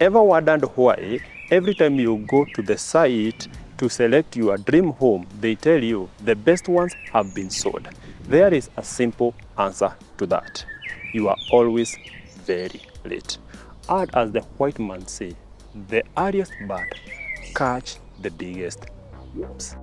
Ever wondered why every time you go to the site to select your dream home, they tell you the best ones have been sold? There is a simple answer to that. You are always very late. And as the white man say, the earliest bird catch the biggest worms.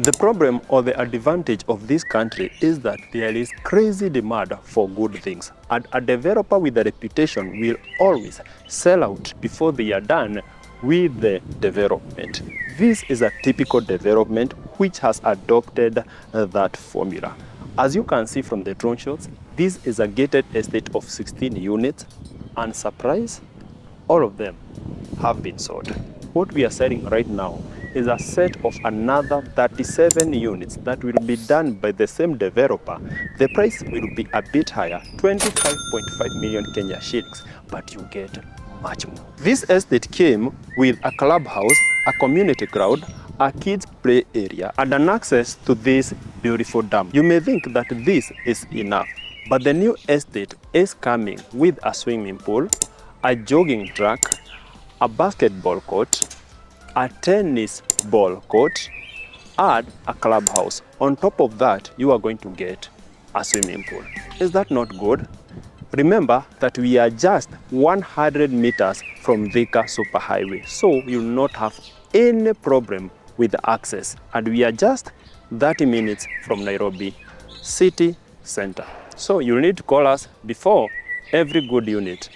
The problem or the advantage of this country is that there is crazy demand for good things, and a developer with a reputation will always sell out before they are done with the development. This is a typical development which has adopted that formula. As you can see from the drone shots, this is a gated estate of 16 units, and surprise, all of them have been sold. What we are selling right now is a set of another 37 units that will be done by the same developer. The price will be a bit higher, 25.5 million Kenya shillings, but you get much more. This estate came with a clubhouse, a community ground, a kids play area, and an access to this beautiful dam. You may think that this is enough, but the new estate is coming with a swimming pool, a jogging track, a basketball court, a tennis ball court, and a clubhouse. On top of that, you are going to get a swimming pool. Is that not good? Remember that we are just 100 meters from Thika Superhighway, so you will not have any problem with access. And we are just 30 minutes from Nairobi city center. So you need to call us before every good unit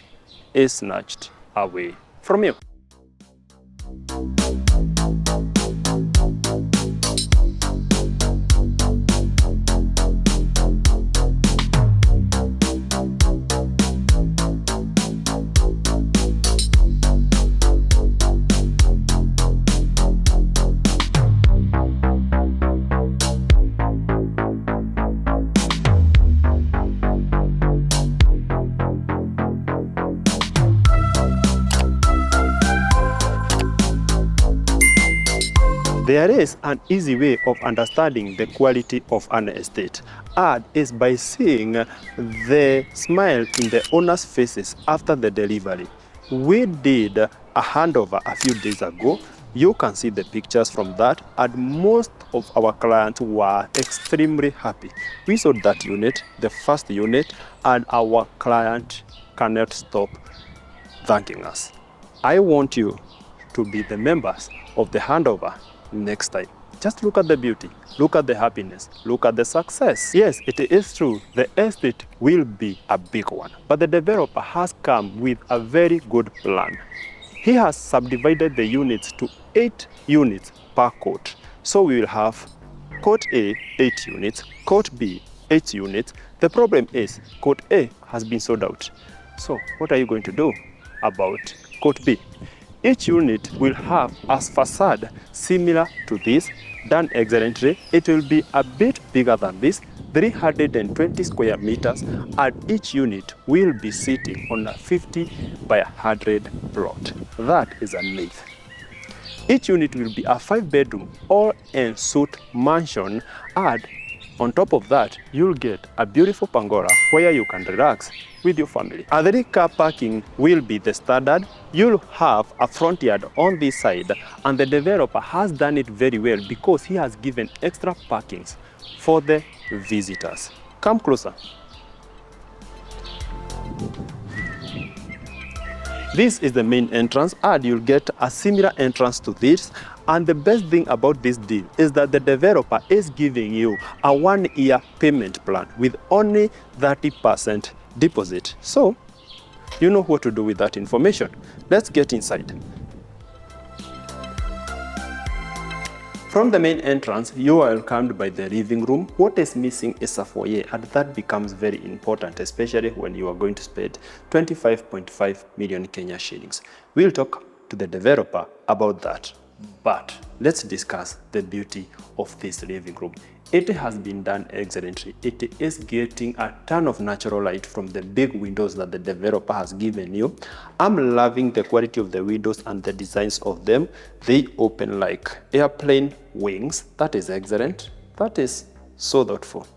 is snatched away from you. There is an easy way of understanding the quality of an estate, and is by seeing the smile in the owners' faces after the delivery. We did a handover a few days ago. You can see the pictures from that, and most of our clients were extremely happy. We sold that unit, the first unit, and our client cannot stop thanking us. I want you to be the members of the handover next time. Just look at the beauty, look at the happiness, look at the success. Yes, it is true, the estate will be a big one, but the developer has come with a very good plan. He has subdivided the units to 8 units per court. So we will have court A, 8 units, court B, 8 units. The problem is court A has been sold out. So what are you going to do about court B? Each unit will have a facade similar to this, done excellently. It will be a bit bigger than this, 320 square meters, and each unit will be sitting on a 50 by 100 plot. That is a myth. Each unit will be a 5-bedroom all-en-suite mansion, and on top of that, you'll get a beautiful pergola where you can relax with your family. A 3-car parking will be the standard. You'll have a front yard on this side, and the developer has done it very well because he has given extra parkings for the visitors. Come closer. This is the main entrance, and you'll get a similar entrance to this. And the best thing about this deal is that the developer is giving you a 1-year payment plan with only 30% deposit. So you know what to do with that information. Let's get inside. From the main entrance, you are welcomed by the living room. What is missing is a foyer, and that becomes very important, especially when you are going to spend 25.5 million Kenya shillings. We'll talk to the developer about that. But let's discuss the beauty of this living room. It has been done excellently. It is getting a ton of natural light from the big windows that the developer has given you. I'm loving the quality of the windows and the designs of them. They open like airplane wings. That is excellent. That is so thoughtful.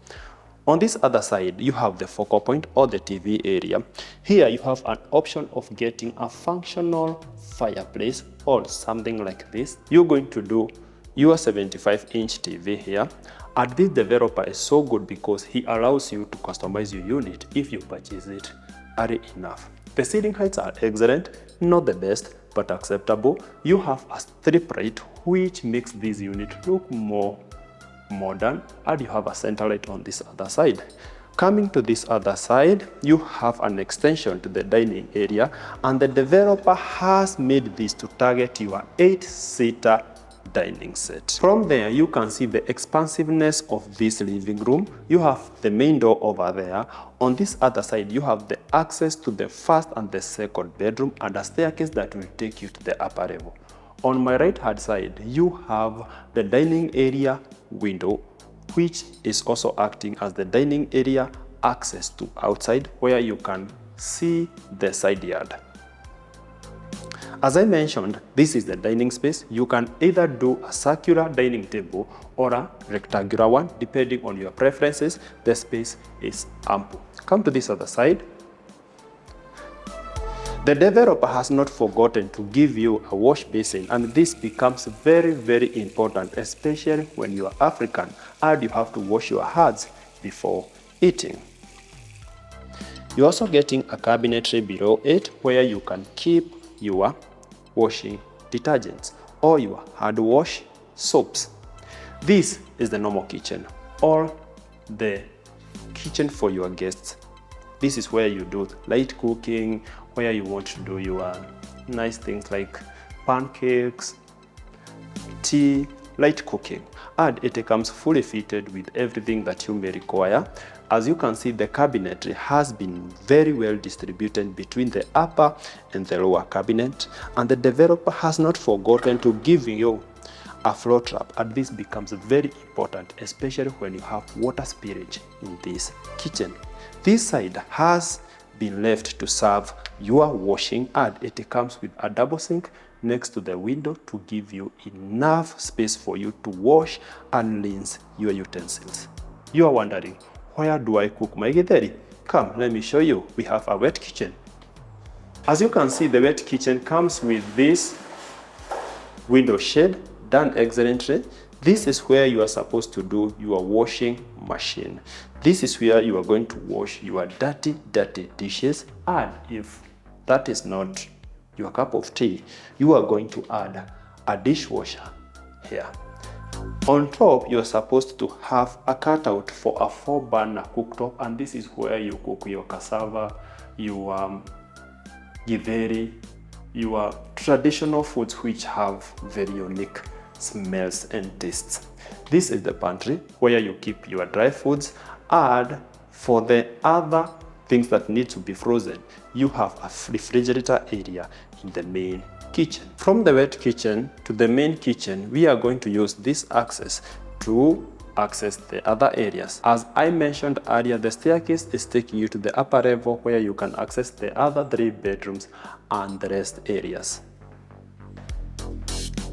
On this other side, you have the focal point or the TV area. Here you have an option of getting a functional fireplace or something like this. You're going to do your 75-inch TV here. And this developer is so good because he allows you to customize your unit if you purchase it early enough. The ceiling heights are excellent, not the best, but acceptable. You have a strip light which makes this unit look more modern, and you have a center light on this other side. Coming to this other side, you have an extension to the dining area, and the developer has made this to target your 8-seater dining set. From there, you can see the expansiveness of this living room. You have the main door over there. On this other side, you have the access to the first and the second bedroom and a staircase that will take you to the upper level. On my right hand side, you have the dining area window, which is also acting as the dining area access to outside, where you can see the side yard. As I mentioned, this is the dining space. You can either do a circular dining table or a rectangular one, depending on your preferences. The space is ample. Come to this other side. The developer has not forgotten to give you a wash basin, and this becomes very, very important, especially when you are African and you have to wash your hands before eating. You're also getting a cabinetry below it where you can keep your washing detergents or your hand wash soaps. This is the normal kitchen or the kitchen for your guests. This is where you do light cooking, where you want to do your nice things like pancakes, tea, light cooking. And it comes fully fitted with everything that you may require. As you can see, the cabinetry has been very well distributed between the upper and the lower cabinet, and the developer has not forgotten to give you a floor trap, and this becomes very important, especially when you have water spillage in this kitchen. This side has been left to serve your washing, and it comes with a double sink next to the window to give you enough space for you to wash and rinse your utensils. You are wondering, where do I cook my githeri? Come, let me show you. We have a wet kitchen. As you can see, the wet kitchen comes with this window shade done excellently. This is where you are supposed to do your washing machine. This is where you are going to wash your dirty dishes, and if that is not your cup of tea, you are going to add a dishwasher here. On top, you are supposed to have a cutout for a 4-burner cooktop, and this is where you cook your cassava, your githeri, your traditional foods which have very unique smells and tastes. This is the pantry where you keep your dry foods, and for the other things that need to be frozen, you have a refrigerator area in the main kitchen. From the wet kitchen to the main kitchen, we are going to use this access to access the other areas. As I mentioned earlier, the staircase is taking you to the upper level where you can access the other 3 bedrooms and the rest areas.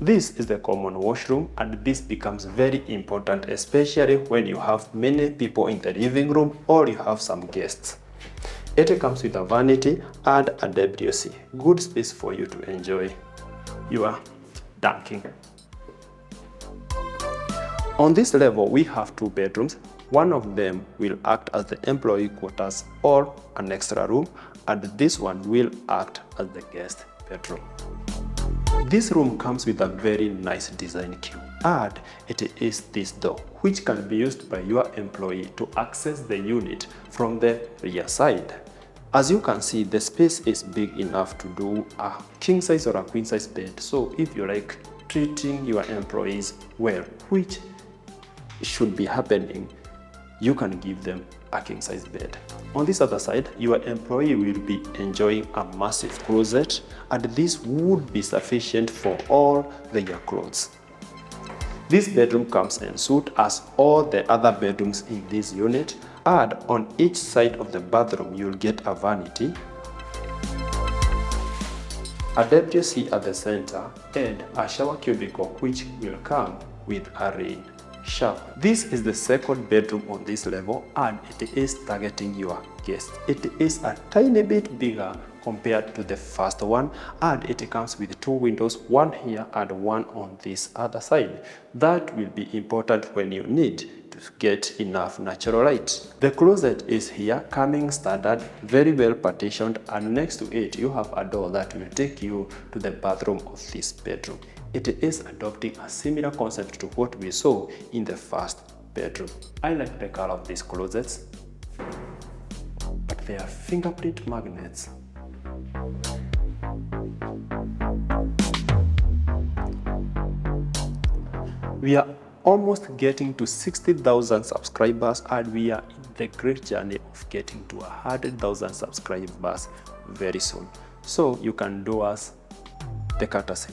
This is the common washroom, and this becomes very important, especially when you have many people in the living room or you have some guests. It comes with a vanity and a WC. Good space for you to enjoy your dunking. On this level, we have 2 bedrooms. One of them will act as the employee quarters or an extra room, and this one will act as the guest bedroom. This room comes with a very nice design key, and it is this door, which can be used by your employee to access the unit from the rear side. As you can see, the space is big enough to do a king size or a queen size bed. So if you like treating your employees well, which should be happening, you can give them a king-size bed. On this other side, your employee will be enjoying a massive closet, and this would be sufficient for all their clothes. This bedroom comes en suite as all the other bedrooms in this unit, and on each side of the bathroom you'll get a vanity, a WC at the center, and a shower cubicle which will come with a rain shower. This is the second bedroom on this level, and it is targeting your guests. It is a tiny bit bigger compared to the first one, and it comes with two windows, one here and one on this other side. That will be important when you need to get enough natural light. The closet is here, coming standard, very well partitioned, and next to it you have a door that will take you to the bathroom of this bedroom. It is adopting a similar concept to what we saw in the first bedroom. I like the color of these closets, but they are fingerprint magnets. We are almost getting to 60,000 subscribers, and we are in the great journey of getting to 100,000 subscribers very soon. So you can do us the courtesy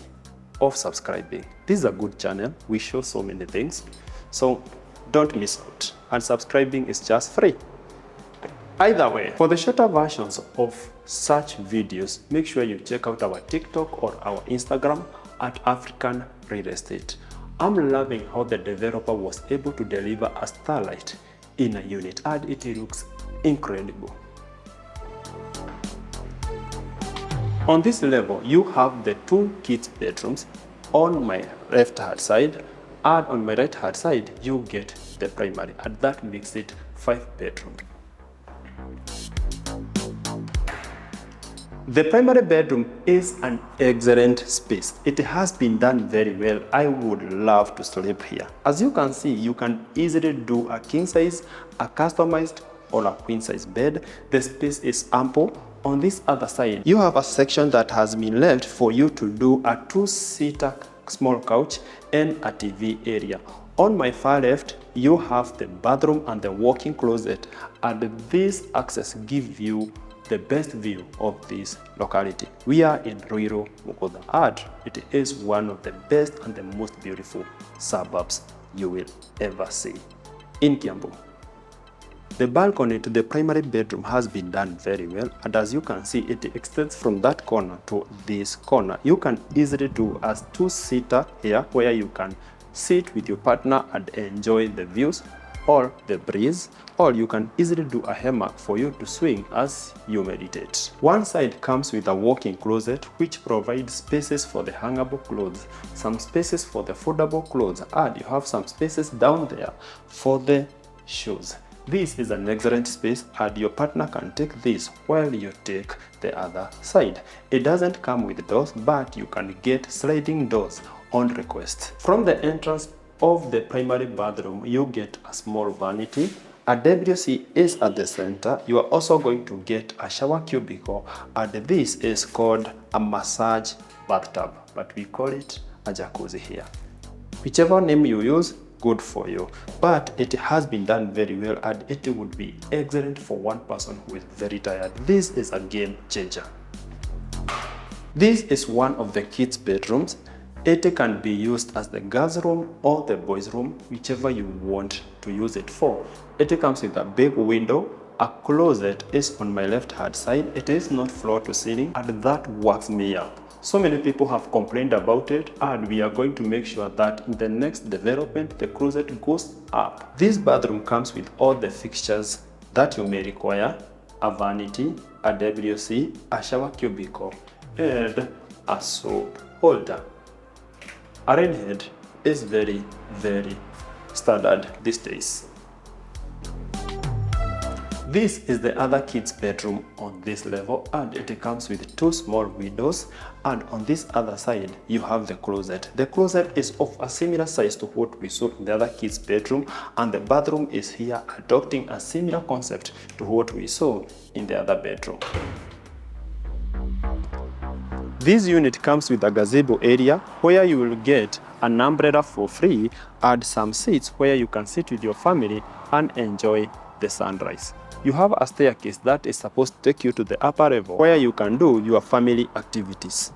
of subscribing. This is a good channel. We show so many things, so don't miss out. And subscribing is just free. Either way, for the shorter versions of such videos, make sure you check out our TikTok or our Instagram at African Real Estate. I'm loving how the developer was able to deliver a starlight in a unit, and it looks incredible. On this level, you have the two kids' bedrooms on my left-hand side, and on my right-hand side, you get the primary, and that makes it 5 bedrooms. The primary bedroom is an excellent space. It has been done very well. I would love to sleep here. As you can see, you can easily do a king size, a customized, or a queen size bed. The space is ample. On this other side, you have a section that has been left for you to do a 2-seater small couch and a TV area. On my far left, you have the bathroom and the walk-in closet, and this access gives you the best view of this locality. We are in Ruiru, Mugutha, and it is one of the best and the most beautiful suburbs you will ever see in Kiambu. The balcony to the primary bedroom has been done very well, and as you can see, it extends from that corner to this corner. You can easily do a 2-seater here where you can sit with your partner and enjoy the views or the breeze, or you can easily do a hammock for you to swing as you meditate. One side comes with a walk-in closet which provides spaces for the hangable clothes, some spaces for the foldable clothes, and you have some spaces down there for the shoes. This is an excellent space, and your partner can take this while you take the other side. It doesn't come with doors, but you can get sliding doors on request. From the entrance of the primary bathroom, you get a small vanity. A WC is at the center. You are also going to get a shower cubicle, and this is called a massage bathtub, but we call it a jacuzzi here. Whichever name you use, good for you, but it has been done very well, and it would be excellent for one person who is very tired. This is a game changer. This is one of the kids' bedrooms. It can be used as the girls' room or the boys' room, whichever you want to use it for. It comes with a big window. A closet is on my left-hand side. It is not floor to ceiling, and that works me up. So many people have complained about it, and we are going to make sure that in the next development, the closet goes up. This bathroom comes with all the fixtures that you may require: a vanity, a WC, a shower cubicle, and a soap holder. A rain head is very, very standard these days. This is the other kids' bedroom on this level, and it comes with 2 small windows, and on this other side you have the closet. The closet is of a similar size to what we saw in the other kids' bedroom, and the bathroom is here adopting a similar concept to what we saw in the other bedroom. This unit comes with a gazebo area where you will get an umbrella for free, add some seats where you can sit with your family and enjoy the sunrise. You have a staircase that is supposed to take you to the upper level where you can do your family activities.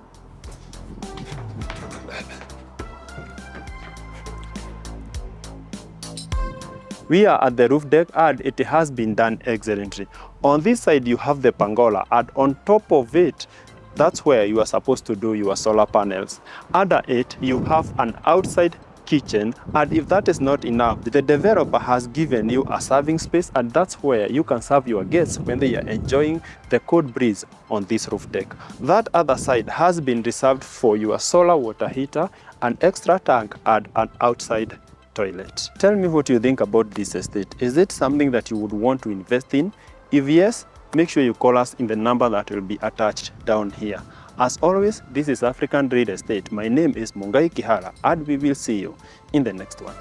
We are at the roof deck and it has been done excellently. On this side you have the pergola and on top of it, that's where you are supposed to do your solar panels. Under it, you have an outside kitchen, and if that is not enough, the developer has given you a serving space, and that's where you can serve your guests when they are enjoying the cold breeze on this roof deck. That other side has been reserved for your solar water heater, an extra tank, and an outside toilet. Tell me what you think about this estate. Is it something that you would want to invest in? If yes, make sure you call us in the number that will be attached down here. As always, this is African Real Estate. My name is Mungai Kihara, and we will see you in the next one.